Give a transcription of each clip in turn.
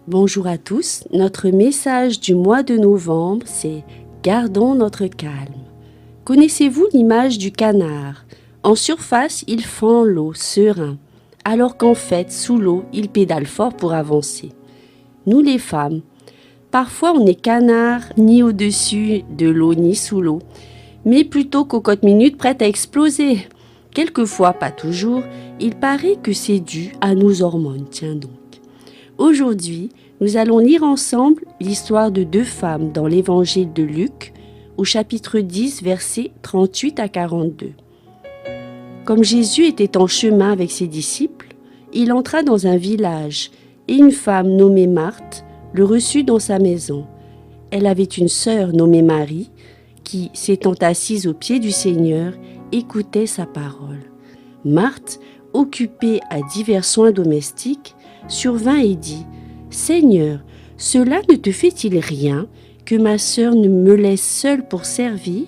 Bonjour à tous, notre message du mois de novembre, c'est « Gardons notre calme ». Connaissez-vous l'image du canard? En surface, il fend l'eau, serein, alors qu'en fait, sous l'eau, il pédale fort pour avancer. Nous les femmes, parfois on est canard, ni au-dessus de l'eau, ni sous l'eau, mais plutôt cocotte minute prête à exploser. Quelquefois, pas toujours, il paraît que c'est dû à nos hormones, tiens donc. Aujourd'hui, nous allons lire ensemble l'histoire de deux femmes dans l'évangile de Luc, au chapitre 10, versets 38 à 42. Comme Jésus était en chemin avec ses disciples, il entra dans un village et une femme nommée Marthe le reçut dans sa maison. Elle avait une sœur nommée Marie qui, s'étant assise aux pieds du Seigneur, écoutait sa parole. Marthe, occupée à divers soins domestiques, survint et dit « Seigneur, cela ne te fait-il rien que ma sœur ne me laisse seule pour servir?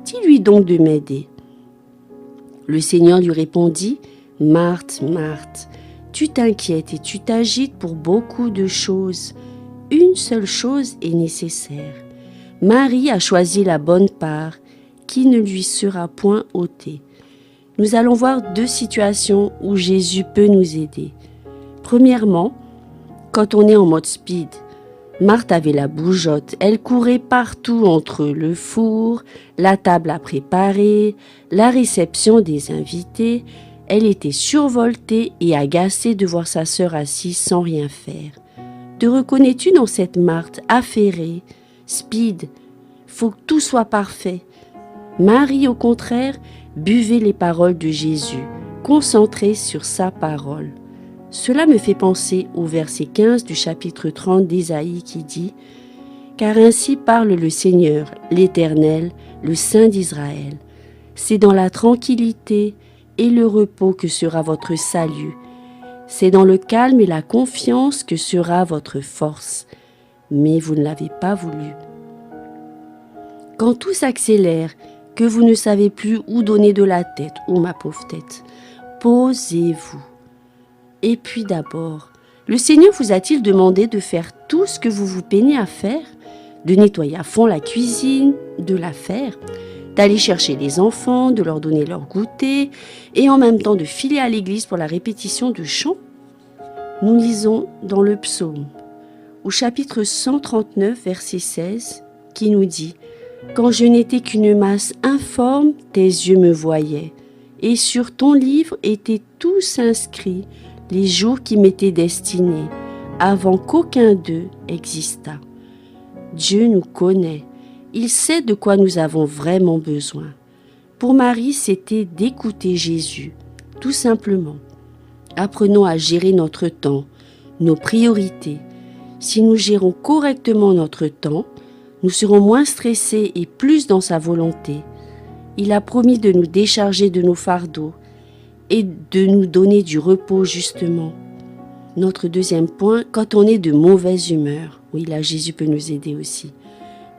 Dis-lui donc de m'aider. » Le Seigneur lui répondit « Marthe, Marthe, tu t'inquiètes et tu t'agites pour beaucoup de choses. Une seule chose est nécessaire. Marie a choisi la bonne part qui ne lui sera point ôtée. » Nous allons voir deux situations où Jésus peut nous aider. Premièrement, quand on est en mode speed, Marthe avait la bougeotte, elle courait partout entre le four, la table à préparer, la réception des invités. Elle était survoltée et agacée de voir sa sœur assise sans rien faire. Te reconnais-tu dans cette Marthe affairée, speed, faut que tout soit parfait? Marie, au contraire, buvait les paroles de Jésus, concentrée sur sa parole. Cela me fait penser au verset 15 du chapitre 30 d'Ésaïe qui dit « Car ainsi parle le Seigneur, l'Éternel, le Saint d'Israël. C'est dans la tranquillité et le repos que sera votre salut. C'est dans le calme et la confiance que sera votre force. Mais vous ne l'avez pas voulu. » Quand tout s'accélère, que vous ne savez plus où donner de la tête, ou ma pauvre tête, posez-vous. Et puis d'abord, le Seigneur vous a-t-il demandé de faire tout ce que vous vous peinez à faire? De nettoyer à fond la cuisine, de la faire, d'aller chercher les enfants, de leur donner leur goûter, et en même temps de filer à l'église pour la répétition de chants? Nous lisons dans le psaume, au chapitre 139, verset 16, qui nous dit « Quand je n'étais qu'une masse informe, tes yeux me voyaient, et sur ton livre étaient tous inscrits les jours qui m'étaient destinés, avant qu'aucun d'eux existât. » Dieu nous connaît, il sait de quoi nous avons vraiment besoin. Pour Marie, c'était d'écouter Jésus, tout simplement. Apprenons à gérer notre temps, nos priorités. Si nous gérons correctement notre temps, nous serons moins stressés et plus dans sa volonté. Il a promis de nous décharger de nos fardeaux et de nous donner du repos justement. Notre deuxième point, quand on est de mauvaise humeur. Oui, là, Jésus peut nous aider aussi.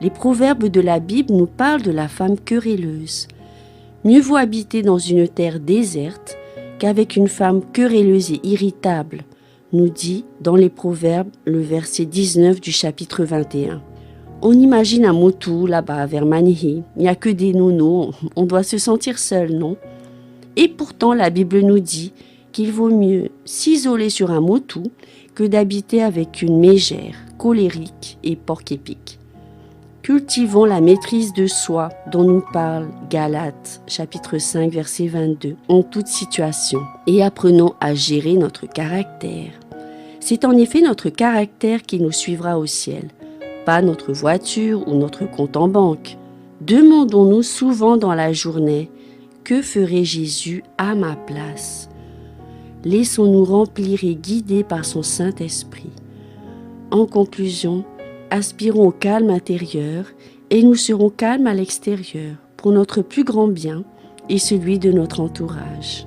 Les proverbes de la Bible nous parlent de la femme querelleuse. Mieux vaut habiter dans une terre déserte qu'avec une femme querelleuse et irritable, nous dit dans les proverbes le verset 19 du chapitre 21. On imagine un motu là-bas vers Manihi. Il n'y a que des nonos, on doit se sentir seul, non? Et pourtant, la Bible nous dit qu'il vaut mieux s'isoler sur un motu que d'habiter avec une mégère, colérique et porc-épic. Cultivons la maîtrise de soi dont nous parle Galates, chapitre 5, verset 22, en toute situation. Et apprenons à gérer notre caractère. C'est en effet notre caractère qui nous suivra au ciel, pas notre voiture ou notre compte en banque. Demandons-nous souvent dans la journée « Que ferait Jésus à ma place ?» Laissons-nous remplir et guider par son Saint-Esprit. En conclusion, aspirons au calme intérieur et nous serons calmes à l'extérieur pour notre plus grand bien et celui de notre entourage.